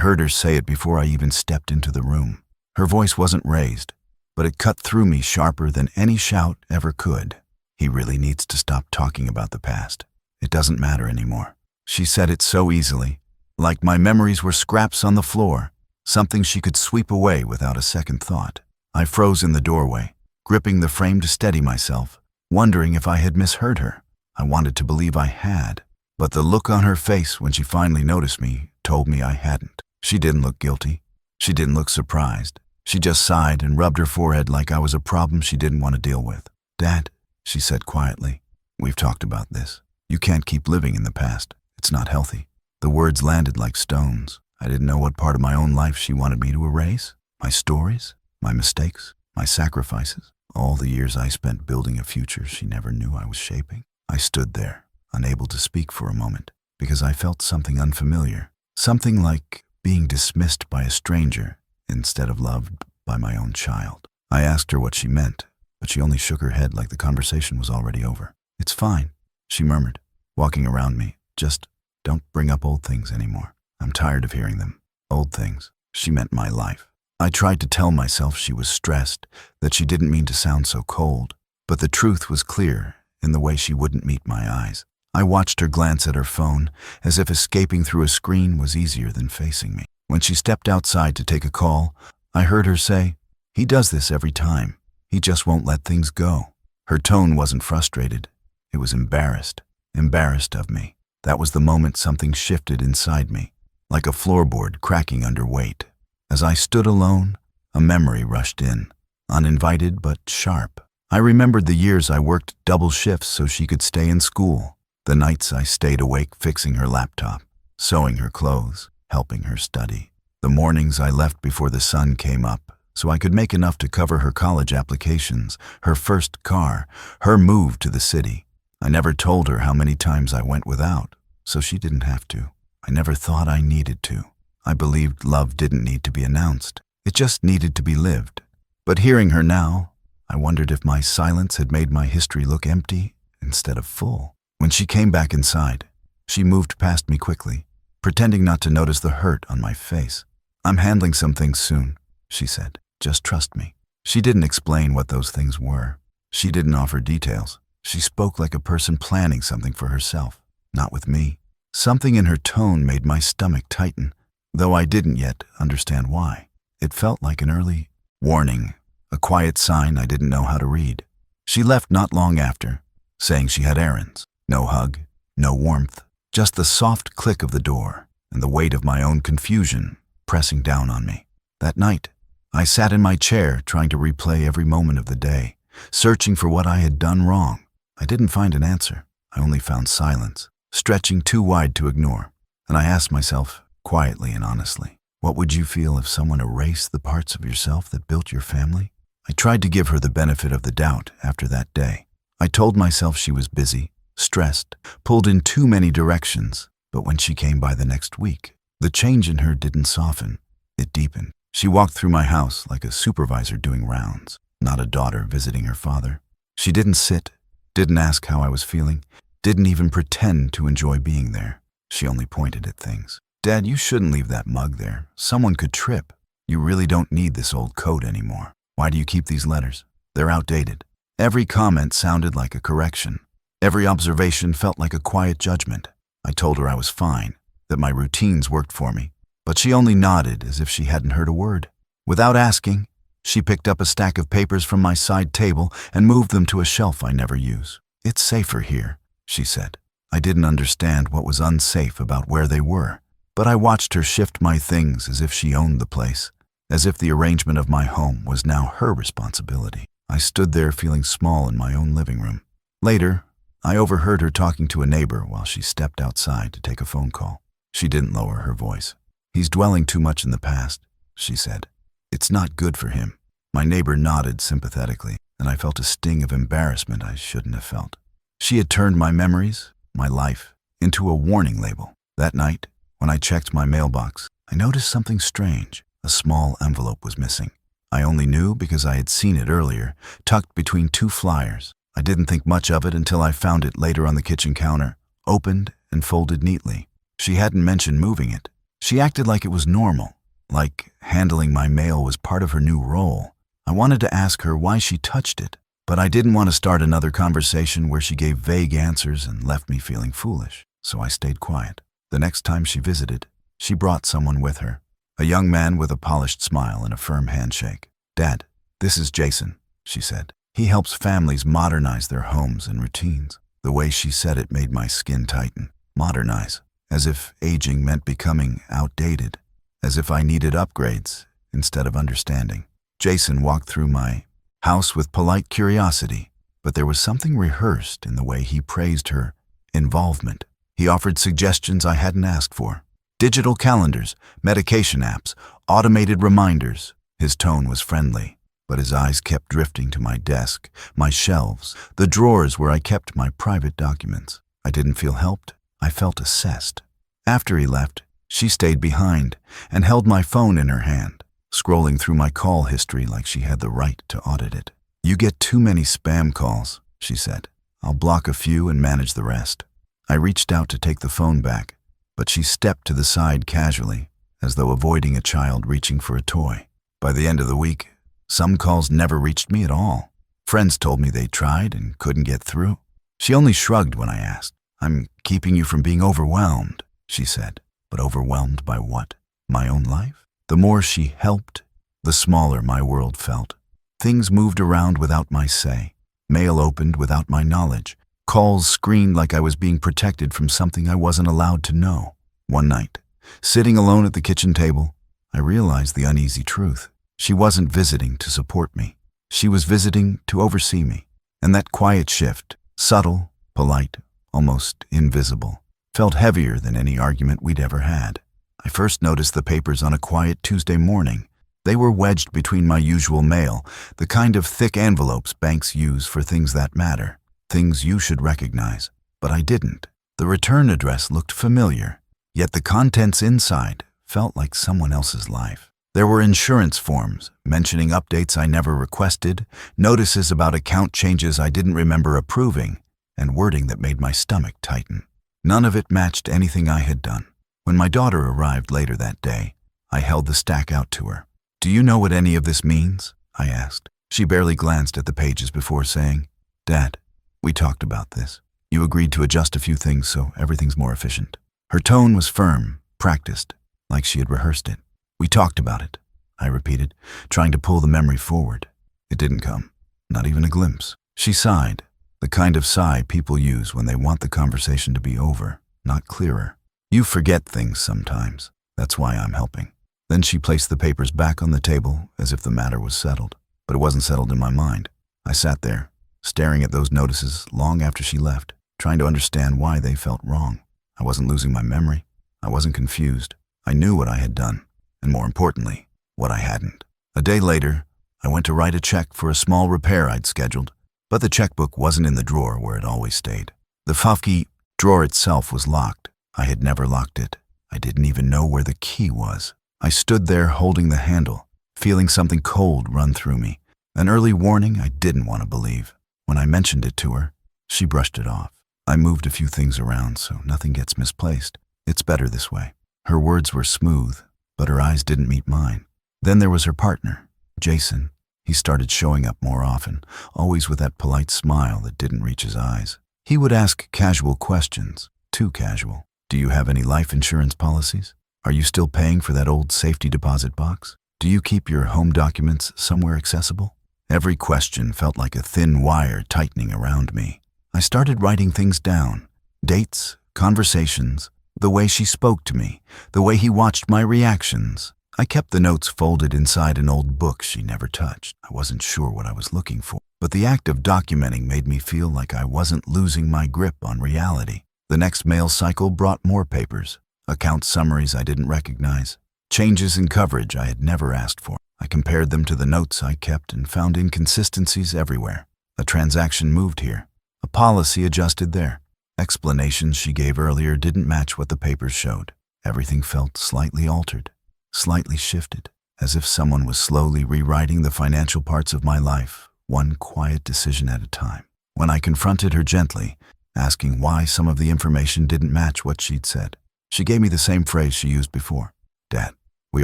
heard her say it before I even stepped into the room. Her voice wasn't raised, but it cut through me sharper than any shout ever could. He really needs to stop talking about the past. It doesn't matter anymore. She said it so easily, like my memories were scraps on the floor, something she could sweep away without a second thought. I froze in the doorway, gripping the frame to steady myself, wondering if I had misheard her. I wanted to believe I had, but the look on her face when she finally noticed me told me I hadn't. She didn't look guilty. She didn't look surprised. She just sighed and rubbed her forehead like I was a problem she didn't want to deal with. "Dad," she said quietly, "we've talked about this. You can't keep living in the past. It's not healthy." The words landed like stones. I didn't know what part of my own life she wanted me to erase. My stories, my mistakes, my sacrifices, all the years I spent building a future she never knew I was shaping. I stood there, unable to speak for a moment, because I felt something unfamiliar. Something like being dismissed by a stranger instead of loved by my own child. I asked her what she meant, but she only shook her head like the conversation was already over. "It's fine," she murmured, walking around me. "Just don't bring up old things anymore. I'm tired of hearing them." Old things. She meant my life. I tried to tell myself she was stressed, that she didn't mean to sound so cold, but the truth was clear in the way she wouldn't meet my eyes. I watched her glance at her phone, as if escaping through a screen was easier than facing me. When she stepped outside to take a call, I heard her say, "He does this every time. He just won't let things go." Her tone wasn't frustrated. It was embarrassed. Embarrassed of me. That was the moment something shifted inside me, like a floorboard cracking under weight. As I stood alone, a memory rushed in, uninvited but sharp. I remembered the years I worked double shifts so she could stay in school. The nights I stayed awake fixing her laptop, sewing her clothes, helping her study. The mornings I left before the sun came up so I could make enough to cover her college applications, her first car, her move to the city. I never told her how many times I went without, so she didn't have to. I never thought I needed to. I believed love didn't need to be announced. It just needed to be lived. But hearing her now, I wondered if my silence had made my history look empty instead of full. When she came back inside, she moved past me quickly, pretending not to notice the hurt on my face. "I'm handling some things soon," she said. "Just trust me." She didn't explain what those things were. She didn't offer details. She spoke like a person planning something for herself, not with me. Something in her tone made my stomach tighten, though I didn't yet understand why. It felt like an early warning, a quiet sign I didn't know how to read. She left not long after, saying she had errands. No hug, no warmth, just the soft click of the door and the weight of my own confusion pressing down on me. That night, I sat in my chair trying to replay every moment of the day, searching for what I had done wrong. I didn't find an answer. I only found silence, stretching too wide to ignore. And I asked myself, quietly and honestly, what would you feel if someone erased the parts of yourself that built your family? I tried to give her the benefit of the doubt after that day. I told myself she was busy, stressed, pulled in too many directions, but when she came by the next week, the change in her didn't soften, it deepened. She walked through my house like a supervisor doing rounds, not a daughter visiting her father. She didn't sit, didn't ask how I was feeling, didn't even pretend to enjoy being there. She only pointed at things. "Dad, you shouldn't leave that mug there. Someone could trip. You really don't need this old coat anymore. Why do you keep these letters? They're outdated." Every comment sounded like a correction. Every observation felt like a quiet judgment. I told her I was fine, that my routines worked for me, but she only nodded as if she hadn't heard a word. Without asking, she picked up a stack of papers from my side table and moved them to a shelf I never use. "It's safer here," she said. I didn't understand what was unsafe about where they were, but I watched her shift my things as if she owned the place, as if the arrangement of my home was now her responsibility. I stood there feeling small in my own living room. Later, I overheard her talking to a neighbor while she stepped outside to take a phone call. She didn't lower her voice. "He's dwelling too much in the past," she said. "It's not good for him." My neighbor nodded sympathetically, and I felt a sting of embarrassment I shouldn't have felt. She had turned my memories, my life, into a warning label. That night, when I checked my mailbox, I noticed something strange. A small envelope was missing. I only knew because I had seen it earlier, tucked between two flyers. I didn't think much of it until I found it later on the kitchen counter, opened and folded neatly. She hadn't mentioned moving it. She acted like it was normal, like handling my mail was part of her new role. I wanted to ask her why she touched it, but I didn't want to start another conversation where she gave vague answers and left me feeling foolish, so I stayed quiet. The next time she visited, she brought someone with her, a young man with a polished smile and a firm handshake. "Dad, this is Jason," she said. "He helps families modernize their homes and routines." The way she said it made my skin tighten. Modernize, as if aging meant becoming outdated, as if I needed upgrades instead of understanding. Jason walked through my house with polite curiosity, but there was something rehearsed in the way he praised her involvement. He offered suggestions I hadn't asked for. Digital calendars, medication apps, automated reminders. His tone was friendly, but his eyes kept drifting to my desk, my shelves, the drawers where I kept my private documents. I didn't feel helped. I felt assessed. After he left, she stayed behind and held my phone in her hand, scrolling through my call history like she had the right to audit it. "You get too many spam calls," she said. "I'll block a few and manage the rest." I reached out to take the phone back, but she stepped to the side casually, as though avoiding a child reaching for a toy. By the end of the week, some calls never reached me at all. Friends told me they tried and couldn't get through. She only shrugged when I asked. "I'm keeping you from being overwhelmed," she said. But overwhelmed by what? My own life? The more she helped, the smaller my world felt. Things moved around without my say. Mail opened without my knowledge. Calls screened like I was being protected from something I wasn't allowed to know. One night, sitting alone at the kitchen table, I realized the uneasy truth. She wasn't visiting to support me. She was visiting to oversee me. And that quiet shift, subtle, polite, almost invisible, felt heavier than any argument we'd ever had. I first noticed the papers on a quiet Tuesday morning. They were wedged between my usual mail, the kind of thick envelopes banks use for things that matter, things you should recognize. But I didn't. The return address looked familiar, yet the contents inside felt like someone else's life. There were insurance forms mentioning updates I never requested, notices about account changes I didn't remember approving, and wording that made my stomach tighten. None of it matched anything I had done. When my daughter arrived later that day, I held the stack out to her. "Do you know what any of this means?" I asked. She barely glanced at the pages before saying, "Dad, we talked about this. You agreed to adjust a few things so everything's more efficient." Her tone was firm, practiced, like she had rehearsed it. "We talked about it," I repeated, trying to pull the memory forward. It didn't come, not even a glimpse. She sighed, the kind of sigh people use when they want the conversation to be over, not clearer. "You forget things sometimes. That's why I'm helping." Then she placed the papers back on the table as if the matter was settled. But it wasn't settled in my mind. I sat there, staring at those notices long after she left, trying to understand why they felt wrong. I wasn't losing my memory. I wasn't confused. I knew what I had done, and more importantly, what I hadn't. A day later, I went to write a check for a small repair I'd scheduled, but the checkbook wasn't in the drawer where it always stayed. The Fafki drawer itself was locked. I had never locked it. I didn't even know where the key was. I stood there holding the handle, feeling something cold run through me, an early warning I didn't want to believe. When I mentioned it to her, she brushed it off. I moved a few things around so nothing gets misplaced. It's better this way. Her words were smooth, but her eyes didn't meet mine. Then there was her partner, Jason. He started showing up more often, always with that polite smile that didn't reach his eyes. He would ask casual questions, too casual. "Do you have any life insurance policies? Are you still paying for that old safety deposit box? Do you keep your home documents somewhere accessible?" Every question felt like a thin wire tightening around me. I started writing things down, dates, conversations, the way she spoke to me, the way he watched my reactions. I kept the notes folded inside an old book she never touched. I wasn't sure what I was looking for, but the act of documenting made me feel like I wasn't losing my grip on reality. The next mail cycle brought more papers, account summaries I didn't recognize, changes in coverage I had never asked for. I compared them to the notes I kept and found inconsistencies everywhere. A transaction moved here, a policy adjusted there. Explanations she gave earlier didn't match what the papers showed. Everything felt slightly altered, slightly shifted, as if someone was slowly rewriting the financial parts of my life, one quiet decision at a time. When I confronted her gently, asking why some of the information didn't match what she'd said, She gave me the same phrase she used before. "Dad, we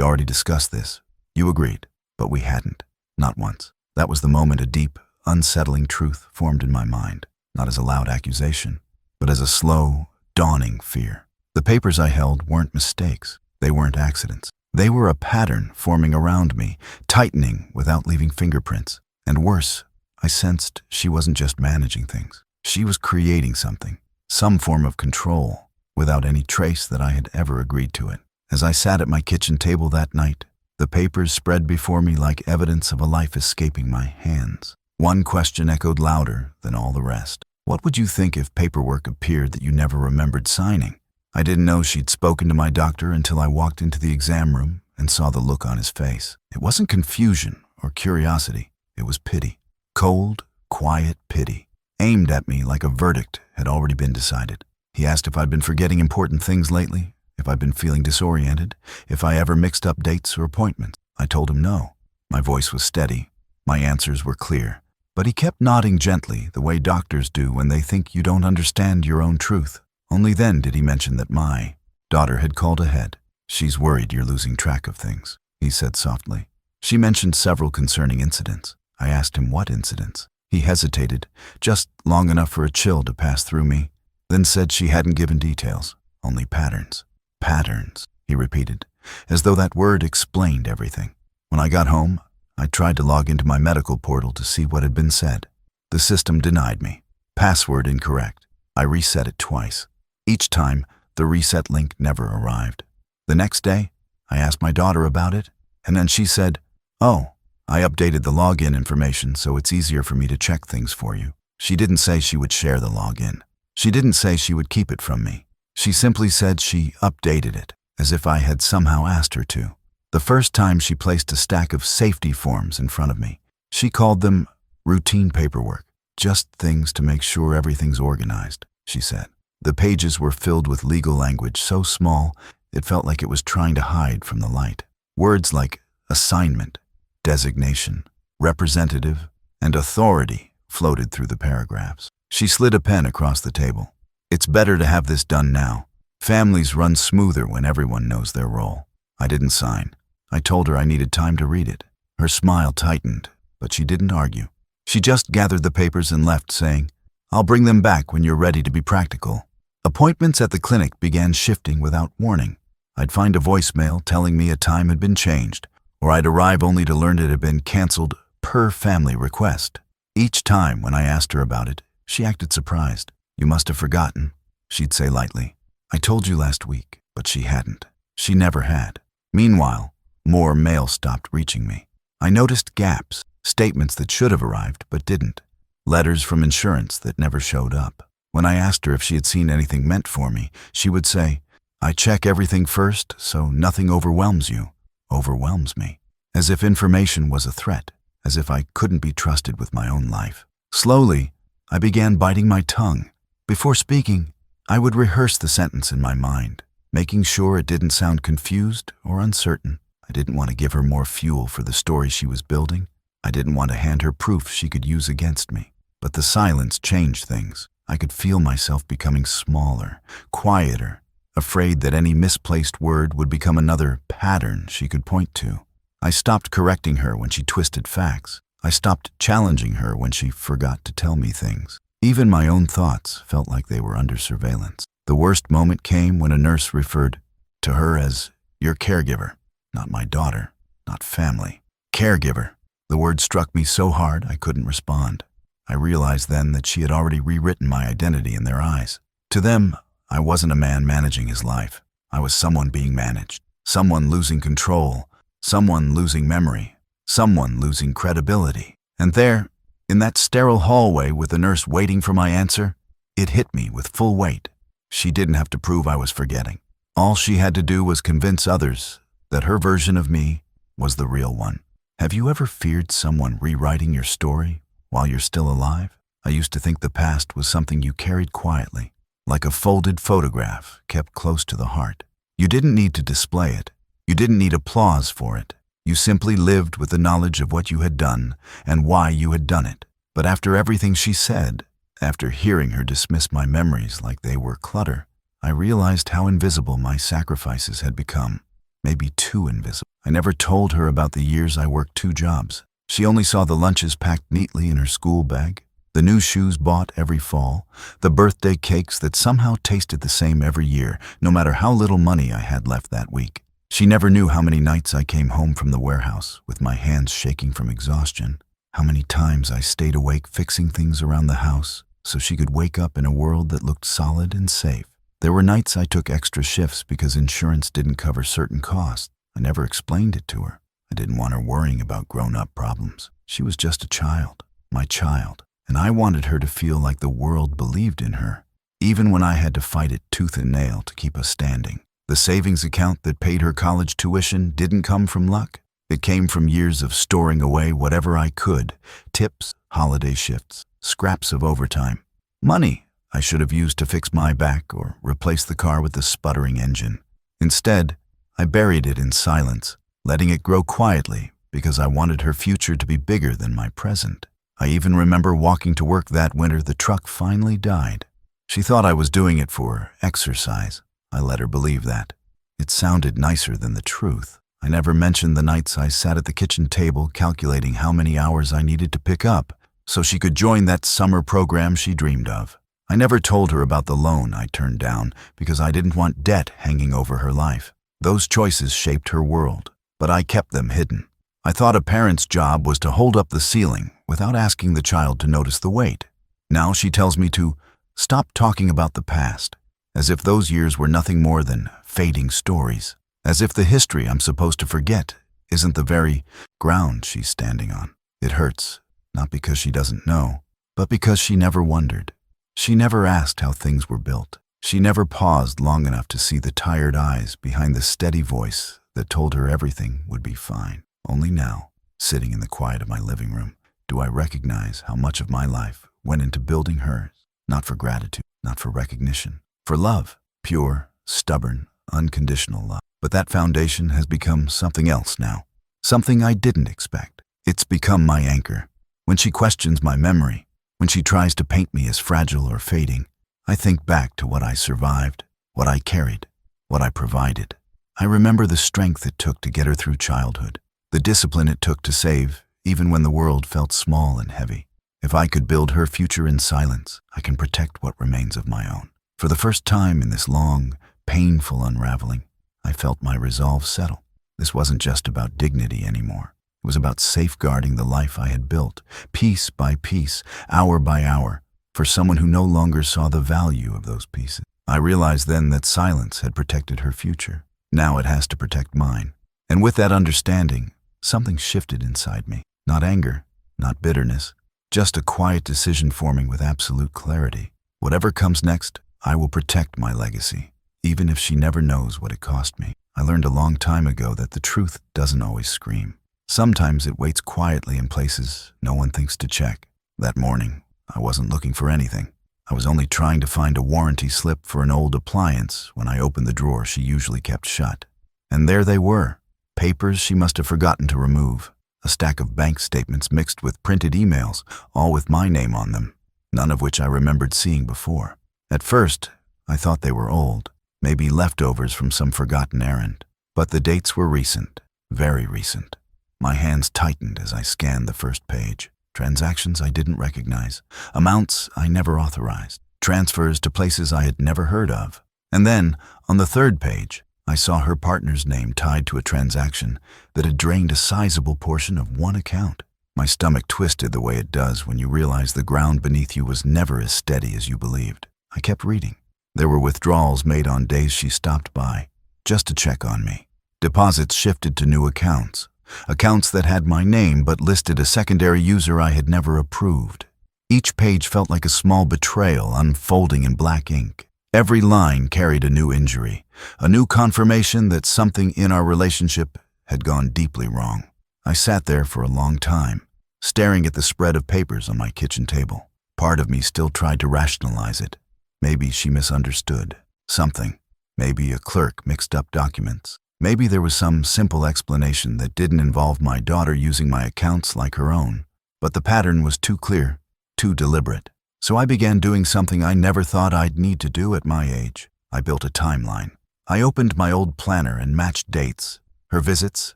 already discussed this. You agreed, but we hadn't. Not once." That was the moment a deep, unsettling truth formed in my mind, not as a loud accusation, but as a slow, dawning fear. The papers I held weren't mistakes. They weren't accidents. They were a pattern forming around me, tightening without leaving fingerprints. And worse, I sensed she wasn't just managing things. She was creating something, some form of control, without any trace that I had ever agreed to it. As I sat at my kitchen table that night, the papers spread before me like evidence of a life escaping my hands. One question echoed louder than all the rest. What would you think if paperwork appeared that you never remembered signing? I didn't know she'd spoken to my doctor until I walked into the exam room and saw the look on his face. It wasn't confusion or curiosity. It was pity. Cold, quiet pity, aimed at me like a verdict had already been decided. He asked if I'd been forgetting important things lately, if I'd been feeling disoriented, if I ever mixed up dates or appointments. I told him no. My voice was steady. My answers were clear. But he kept nodding gently, the way doctors do when they think you don't understand your own truth. Only then did he mention that my daughter had called ahead. "She's worried you're losing track of things," he said softly. She mentioned several concerning incidents. I asked him what incidents. He hesitated, just long enough for a chill to pass through me, then said she hadn't given details, only patterns. "Patterns," he repeated, as though that word explained everything. When I got home, I tried to log into my medical portal to see what had been said. The system denied me. Password incorrect. I reset it twice. Each time, the reset link never arrived. The next day, I asked my daughter about it, and then she said, "Oh, I updated the login information so it's easier for me to check things for you." She didn't say she would share the login. She didn't say she would keep it from me. She simply said she updated it, as if I had somehow asked her to. The first time she placed a stack of safety forms in front of me. She called them routine paperwork, just things to make sure everything's organized, she said. The pages were filled with legal language so small it felt like it was trying to hide from the light. Words like assignment, designation, representative, and authority floated through the paragraphs. She slid a pen across the table. "It's better to have this done now. Families run smoother when everyone knows their role." I didn't sign. I told her I needed time to read it. Her smile tightened, but she didn't argue. She just gathered the papers and left, saying, "I'll bring them back when you're ready to be practical." Appointments at the clinic began shifting without warning. I'd find a voicemail telling me a time had been changed, or I'd arrive only to learn it had been canceled per family request. Each time when I asked her about it, she acted surprised. "You must have forgotten," she'd say lightly. "I told you last week," but she hadn't. She never had. Meanwhile, more mail stopped reaching me. I noticed gaps, statements that should have arrived but didn't, letters from insurance that never showed up. When I asked her if she had seen anything meant for me, she would say, "I check everything first so nothing overwhelms you." Overwhelms me. As if information was a threat, as if I couldn't be trusted with my own life. Slowly, I began biting my tongue. Before speaking, I would rehearse the sentence in my mind, making sure it didn't sound confused or uncertain. I didn't want to give her more fuel for the story she was building. I didn't want to hand her proof she could use against me. But the silence changed things. I could feel myself becoming smaller, quieter, afraid that any misplaced word would become another pattern she could point to. I stopped correcting her when she twisted facts. I stopped challenging her when she forgot to tell me things. Even my own thoughts felt like they were under surveillance. The worst moment came when a nurse referred to her as your caregiver. Not my daughter, not family. Caregiver. The word struck me so hard I couldn't respond. I realized then that she had already rewritten my identity in their eyes. To them, I wasn't a man managing his life. I was someone being managed. Someone losing control. Someone losing memory. Someone losing credibility. And there, in that sterile hallway with the nurse waiting for my answer, it hit me with full weight. She didn't have to prove I was forgetting. All she had to do was convince others that her version of me was the real one. Have you ever feared someone rewriting your story while you're still alive? I used to think the past was something you carried quietly, like a folded photograph kept close to the heart. You didn't need to display it. You didn't need applause for it. You simply lived with the knowledge of what you had done and why you had done it. But after everything she said, after hearing her dismiss my memories like they were clutter, I realized how invisible my sacrifices had become. Maybe too invisible. I never told her about the years I worked 2 jobs. She only saw the lunches packed neatly in her school bag, the new shoes bought every fall, the birthday cakes that somehow tasted the same every year, no matter how little money I had left that week. She never knew how many nights I came home from the warehouse with my hands shaking from exhaustion, how many times I stayed awake fixing things around the house so she could wake up in a world that looked solid and safe. There were nights I took extra shifts because insurance didn't cover certain costs. I never explained it to her. I didn't want her worrying about grown-up problems. She was just a child, my child, and I wanted her to feel like the world believed in her, even when I had to fight it tooth and nail to keep us standing. The savings account that paid her college tuition didn't come from luck. It came from years of storing away whatever I could, tips, holiday shifts, scraps of overtime, money I should have used to fix my back or replace the car with the sputtering engine. Instead, I buried it in silence, letting it grow quietly because I wanted her future to be bigger than my present. I even remember walking to work that winter the truck finally died. She thought I was doing it for exercise. I let her believe that. It sounded nicer than the truth. I never mentioned the nights I sat at the kitchen table calculating how many hours I needed to pick up so she could join that summer program she dreamed of. I never told her about the loan I turned down because I didn't want debt hanging over her life. Those choices shaped her world, but I kept them hidden. I thought a parent's job was to hold up the ceiling without asking the child to notice the weight. Now she tells me to stop talking about the past, as if those years were nothing more than fading stories, as if the history I'm supposed to forget isn't the very ground she's standing on. It hurts, not because she doesn't know, but because she never wondered. She never asked how things were built. She never paused long enough to see the tired eyes behind the steady voice that told her everything would be fine. Only now, sitting in the quiet of my living room, do I recognize how much of my life went into building hers, not for gratitude, not for recognition, for love, pure, stubborn, unconditional love. But that foundation has become something else now, something I didn't expect. It's become my anchor. When she questions my memory, when she tries to paint me as fragile or fading, I think back to what I survived, what I carried, what I provided. I remember the strength it took to get her through childhood, the discipline it took to save, even when the world felt small and heavy. If I could build her future in silence, I can protect what remains of my own. For the first time in this long, painful unraveling, I felt my resolve settle. This wasn't just about dignity anymore. It was about safeguarding the life I had built, piece by piece, hour by hour, for someone who no longer saw the value of those pieces. I realized then that silence had protected her future. Now it has to protect mine. And with that understanding, something shifted inside me. Not anger, not bitterness, just a quiet decision forming with absolute clarity. Whatever comes next, I will protect my legacy, even if she never knows what it cost me. I learned a long time ago that the truth doesn't always scream. Sometimes it waits quietly in places no one thinks to check. That morning, I wasn't looking for anything. I was only trying to find a warranty slip for an old appliance when I opened the drawer she usually kept shut. And there they were, papers she must have forgotten to remove, a stack of bank statements mixed with printed emails, all with my name on them, none of which I remembered seeing before. At first, I thought they were old, maybe leftovers from some forgotten errand. But the dates were recent, very recent. My hands tightened as I scanned the first page. Transactions I didn't recognize, amounts I never authorized, transfers to places I had never heard of. And then, on the third page, I saw her partner's name tied to a transaction that had drained a sizable portion of one account. My stomach twisted the way it does when you realize the ground beneath you was never as steady as you believed. I kept reading. There were withdrawals made on days she stopped by, just to check on me. Deposits shifted to new accounts. Accounts that had my name but listed a secondary user I had never approved. Each page felt like a small betrayal unfolding in black ink. Every line carried a new injury, a new confirmation that something in our relationship had gone deeply wrong. I sat there for a long time, staring at the spread of papers on my kitchen table. Part of me still tried to rationalize it. Maybe she misunderstood something. Maybe a clerk mixed up documents. Maybe there was some simple explanation that didn't involve my daughter using my accounts like her own. But the pattern was too clear, too deliberate. So I began doing something I never thought I'd need to do at my age. I built a timeline. I opened my old planner and matched dates. Her visits,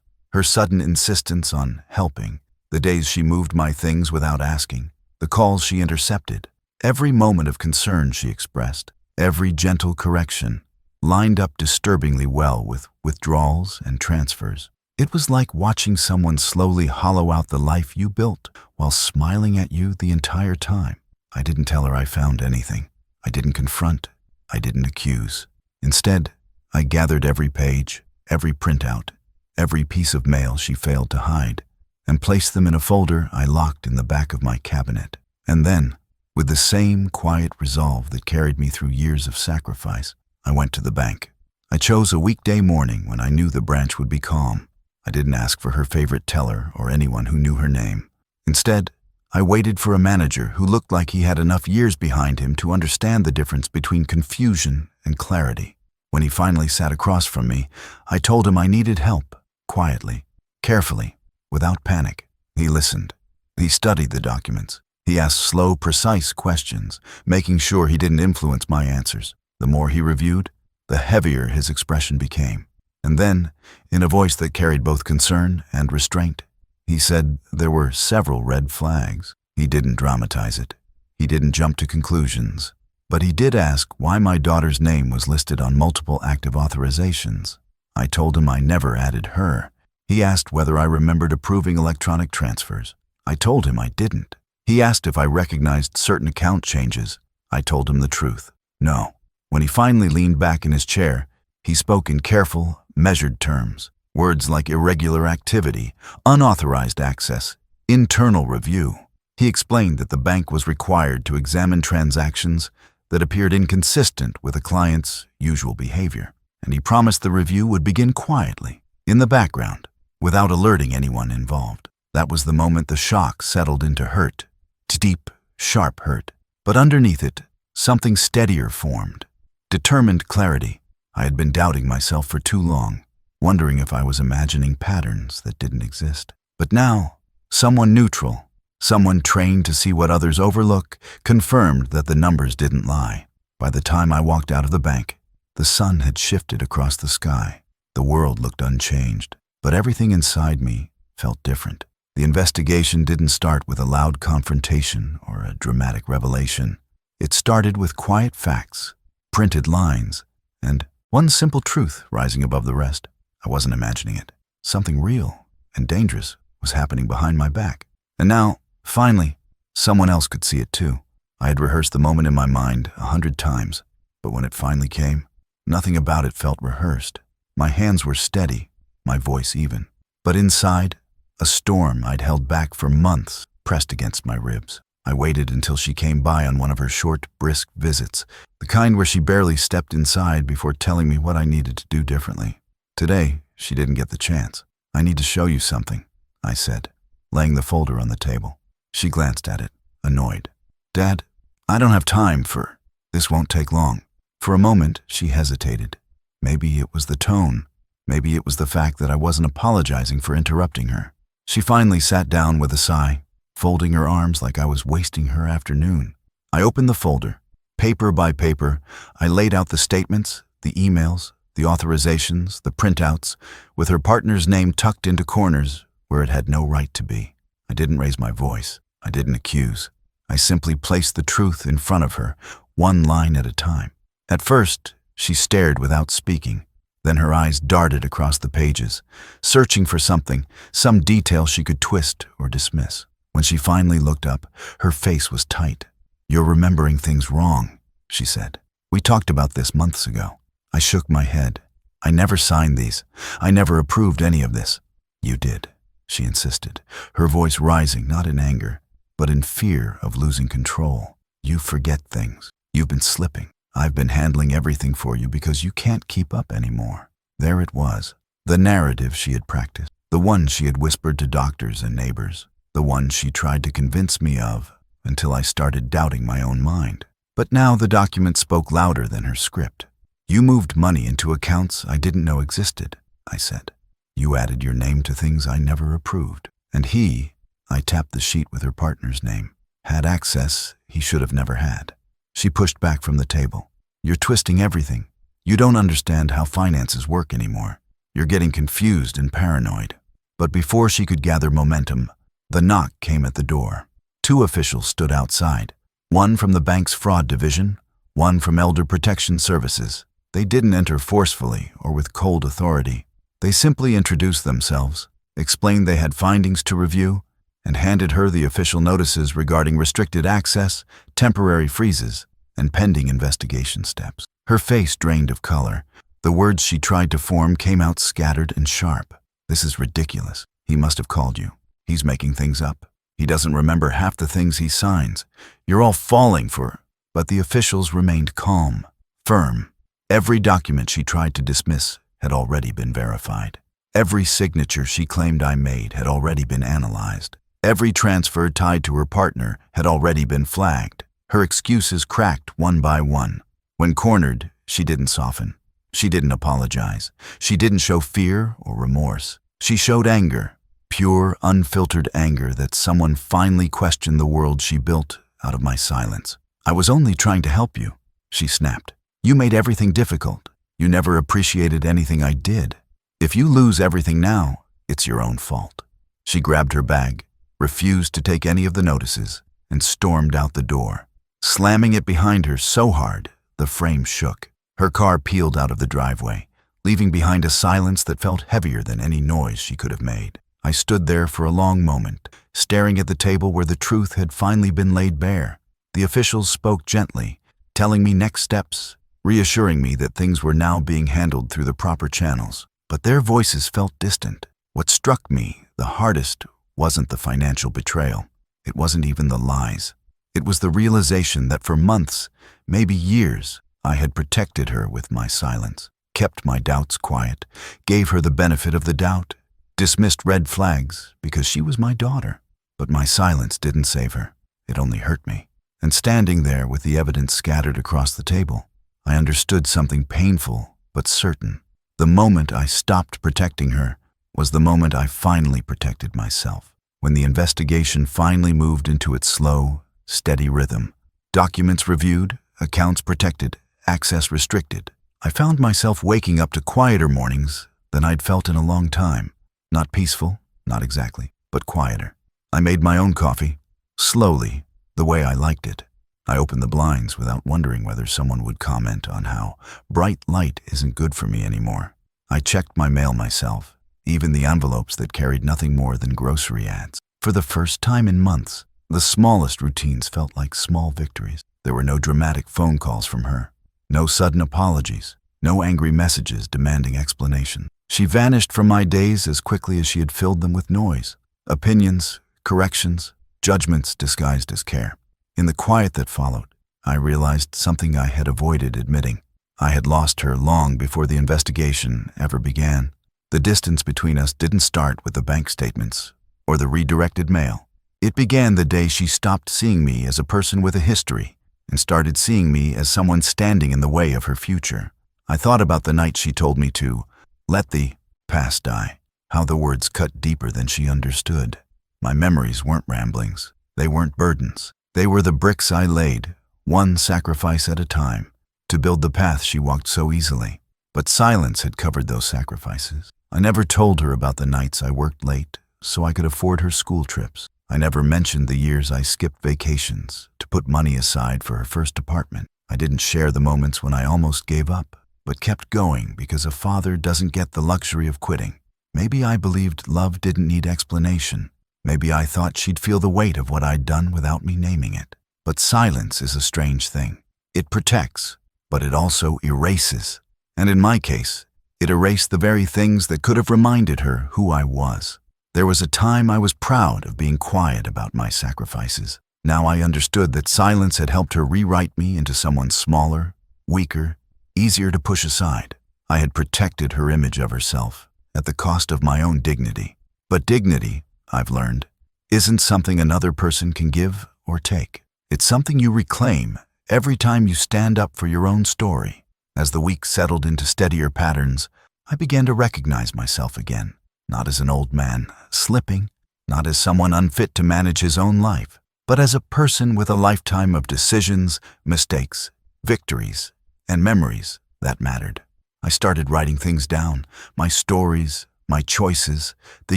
her sudden insistence on helping, the days she moved my things without asking, the calls she intercepted, every moment of concern she expressed, every gentle correction, lined up disturbingly well with withdrawals and transfers. It was like watching someone slowly hollow out the life you built while smiling at you the entire time. I didn't tell her I found anything. I didn't confront. I didn't accuse. Instead, I gathered every page, every printout, every piece of mail she failed to hide, and placed them in a folder I locked in the back of my cabinet. And then, with the same quiet resolve that carried me through years of sacrifice, I went to the bank. I chose a weekday morning when I knew the branch would be calm. I didn't ask for her favorite teller or anyone who knew her name. Instead, I waited for a manager who looked like he had enough years behind him to understand the difference between confusion and clarity. When he finally sat across from me, I told him I needed help, quietly, carefully, without panic. He listened. He studied the documents. He asked slow, precise questions, making sure he didn't influence my answers. The more he reviewed, the heavier his expression became. And then, in a voice that carried both concern and restraint, he said there were several red flags. He didn't dramatize it. He didn't jump to conclusions. But he did ask why my daughter's name was listed on multiple active authorizations. I told him I never added her. He asked whether I remembered approving electronic transfers. I told him I didn't. He asked if I recognized certain account changes. I told him the truth. No. When he finally leaned back in his chair, he spoke in careful, measured terms. Words like irregular activity, unauthorized access, internal review. He explained that the bank was required to examine transactions that appeared inconsistent with a client's usual behavior, and he promised the review would begin quietly, in the background, without alerting anyone involved. That was the moment the shock settled into hurt, deep, sharp hurt. But underneath it, something steadier formed. Determined clarity. I had been doubting myself for too long, wondering if I was imagining patterns that didn't exist. But now, someone neutral, someone trained to see what others overlook, confirmed that the numbers didn't lie. By the time I walked out of the bank, the sun had shifted across the sky. The world looked unchanged, but everything inside me felt different. The investigation didn't start with a loud confrontation or a dramatic revelation. It started with quiet facts, printed lines, and one simple truth rising above the rest. I wasn't imagining it. Something real and dangerous was happening behind my back. And now, finally, someone else could see it too. I had rehearsed the moment in my mind 100 times, but when it finally came, nothing about it felt rehearsed. My hands were steady, my voice even. But inside, a storm I'd held back for months pressed against my ribs. I waited until she came by on one of her short, brisk visits, the kind where she barely stepped inside before telling me what I needed to do differently. Today, she didn't get the chance. "I need to show you something," I said, laying the folder on the table. She glanced at it, annoyed. "Dad, I don't have time for... This won't take long." For a moment, she hesitated. Maybe it was the tone. Maybe it was the fact that I wasn't apologizing for interrupting her. She finally sat down with a sigh, folding her arms like I was wasting her afternoon. I opened the folder. Paper by paper, I laid out the statements, the emails, the authorizations, the printouts, with her partner's name tucked into corners where it had no right to be. I didn't raise my voice. I didn't accuse. I simply placed the truth in front of her, one line at a time. At first, she stared without speaking. Then her eyes darted across the pages, searching for something, some detail she could twist or dismiss. When she finally looked up, her face was tight. "You're remembering things wrong," she said. "We talked about this months ago." I shook my head. "I never signed these. I never approved any of this." "You did," she insisted, her voice rising not in anger, but in fear of losing control. "You forget things. You've been slipping. I've been handling everything for you because you can't keep up anymore." There it was, the narrative she had practiced, the one she had whispered to doctors and neighbors, the one she tried to convince me of until I started doubting my own mind. But now the document spoke louder than her script. "You moved money into accounts I didn't know existed," I said. "You added your name to things I never approved. And he," I tapped the sheet with her partner's name, "had access he should have never had." She pushed back from the table. "You're twisting everything. You don't understand how finances work anymore. You're getting confused and paranoid." But before she could gather momentum, the knock came at the door. Two officials stood outside, one from the bank's fraud division, one from Elder Protection Services. They didn't enter forcefully or with cold authority. They simply introduced themselves, explained they had findings to review, and handed her the official notices regarding restricted access, temporary freezes, and pending investigation steps. Her face drained of color. The words she tried to form came out scattered and sharp. "This is ridiculous. He must have called you. He's making things up. He doesn't remember half the things he signs. You're all falling for..." But the officials remained calm, firm. Every document she tried to dismiss had already been verified. Every signature she claimed I made had already been analyzed. Every transfer tied to her partner had already been flagged. Her excuses cracked one by one. When cornered, she didn't soften. She didn't apologize. She didn't show fear or remorse. She showed anger, pure, unfiltered anger that someone finally questioned the world she built out of my silence. "I was only trying to help you," she snapped. "You made everything difficult. You never appreciated anything I did. If you lose everything now, it's your own fault." She grabbed her bag, refused to take any of the notices, and stormed out the door, slamming it behind her so hard the frame shook. Her car peeled out of the driveway, leaving behind a silence that felt heavier than any noise she could have made. I stood there for a long moment, staring at the table where the truth had finally been laid bare. The officials spoke gently, telling me next steps, reassuring me that things were now being handled through the proper channels. But their voices felt distant. What struck me the hardest wasn't the financial betrayal. It wasn't even the lies. It was the realization that for months, maybe years, I had protected her with my silence, kept my doubts quiet, gave her the benefit of the doubt, dismissed red flags because she was my daughter. But my silence didn't save her. It only hurt me. And standing there with the evidence scattered across the table, I understood something painful but certain. The moment I stopped protecting her was the moment I finally protected myself. When the investigation finally moved into its slow, steady rhythm, documents reviewed, accounts protected, access restricted, I found myself waking up to quieter mornings than I'd felt in a long time. Not peaceful, not exactly, but quieter. I made my own coffee, slowly, the way I liked it. I opened the blinds without wondering whether someone would comment on how bright light isn't good for me anymore. I checked my mail myself, even the envelopes that carried nothing more than grocery ads. For the first time in months, the smallest routines felt like small victories. There were no dramatic phone calls from her, no sudden apologies, no angry messages demanding explanation. She vanished from my days as quickly as she had filled them with noise, opinions, corrections, judgments disguised as care. In the quiet that followed, I realized something I had avoided admitting. I had lost her long before the investigation ever began. The distance between us didn't start with the bank statements or the redirected mail. It began the day she stopped seeing me as a person with a history and started seeing me as someone standing in the way of her future. I thought about the night she told me to let the past die, how the words cut deeper than she understood. My memories weren't ramblings. They weren't burdens. They were the bricks I laid, one sacrifice at a time, to build the path she walked so easily. But silence had covered those sacrifices. I never told her about the nights I worked late so I could afford her school trips. I never mentioned the years I skipped vacations to put money aside for her first apartment. I didn't share the moments when I almost gave up, but kept going because a father doesn't get the luxury of quitting. Maybe I believed love didn't need explanation. Maybe I thought she'd feel the weight of what I'd done without me naming it. But silence is a strange thing. It protects, but it also erases. And in my case, it erased the very things that could have reminded her who I was. There was a time I was proud of being quiet about my sacrifices. Now I understood that silence had helped her rewrite me into someone smaller, weaker, easier to push aside. I had protected her image of herself at the cost of my own dignity. But dignity, I've learned, isn't something another person can give or take. It's something you reclaim every time you stand up for your own story. As the week settled into steadier patterns, I began to recognize myself again, not as an old man slipping, not as someone unfit to manage his own life, but as a person with a lifetime of decisions, mistakes, victories, and memories That mattered. I started writing things down, my stories, my choices, the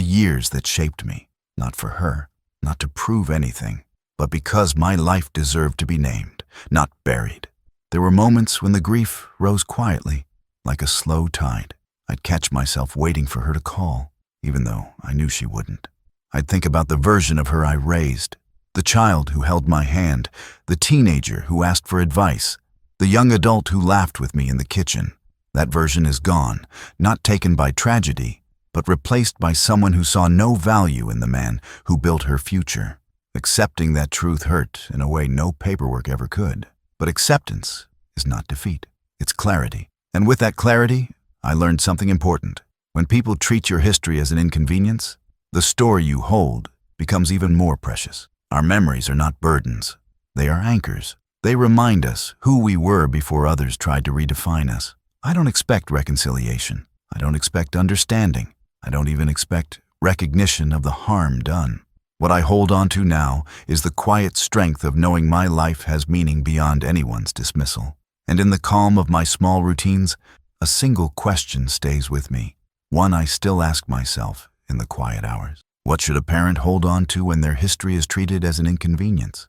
years that shaped me. Not for her, not to prove anything, but because my life deserved to be named, not buried. There were moments when the grief rose quietly, like a slow tide. I'd catch myself waiting for her to call, even though I knew she wouldn't. I'd think about the version of her I raised, the child who held my hand, the teenager who asked for advice, the young adult who laughed with me in the kitchen. That version is gone, not taken by tragedy, but replaced by someone who saw no value in the man who built her future. Accepting that truth hurt in a way no paperwork ever could. But acceptance is not defeat, it's clarity. And with that clarity, I learned something important. When people treat your history as an inconvenience, the story you hold becomes even more precious. Our memories are not burdens, they are anchors. They remind us who we were before others tried to redefine us. I don't expect reconciliation. I don't expect understanding. I don't even expect recognition of the harm done. What I hold on to now is the quiet strength of knowing my life has meaning beyond anyone's dismissal. And in the calm of my small routines, a single question stays with me, one I still ask myself in the quiet hours. What should a parent hold on to when their history is treated as an inconvenience?